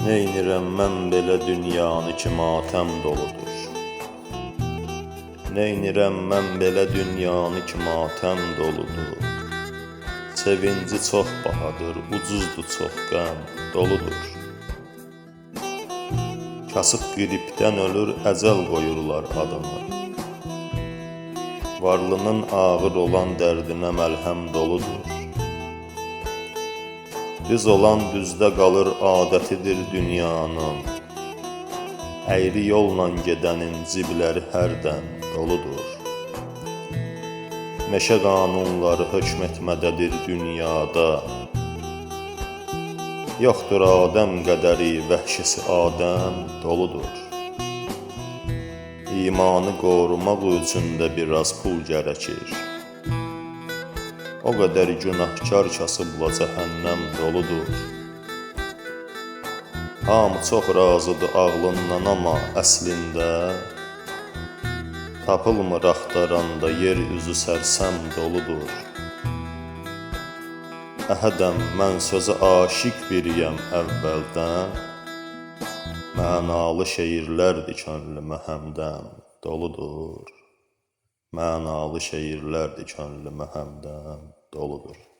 Neynirəm mən belə dünyanı ki matəm doludur. Neynirəm mən belə dünyanı ki matəm doludur. Sevinci çox bahadır, ucuzdur çox qəm doludur. Kasıb qripdən ölür, əcəl qoyurlar adamı. Varlının ağır olan dərdinə məlhəm doludur. Düz olan düzdə qalır, adətidir dünyanın. Əyri yolla gedənin cibləri hərdən doludur. Meşə qanunları hökm etmədədir dünyada. Yoxdur Adəm qədəri, vəhşisi Adəm doludur. İmanı qorumaq üçün də biraz pul gərəkir. O qədər günahkar kasıbla cəhənnəm doludur. Hamı çox razıdır ağlından, amma əslində tapılmır axtaranda yer üzü sərsəm doludur. Əhədəm mən sözə aşiq biriyəm əvvəldən. Mənalı şeirlərdir könlümə həmdəm doludur. Mənalı şeirlərdir könlümə həmdəm doludur.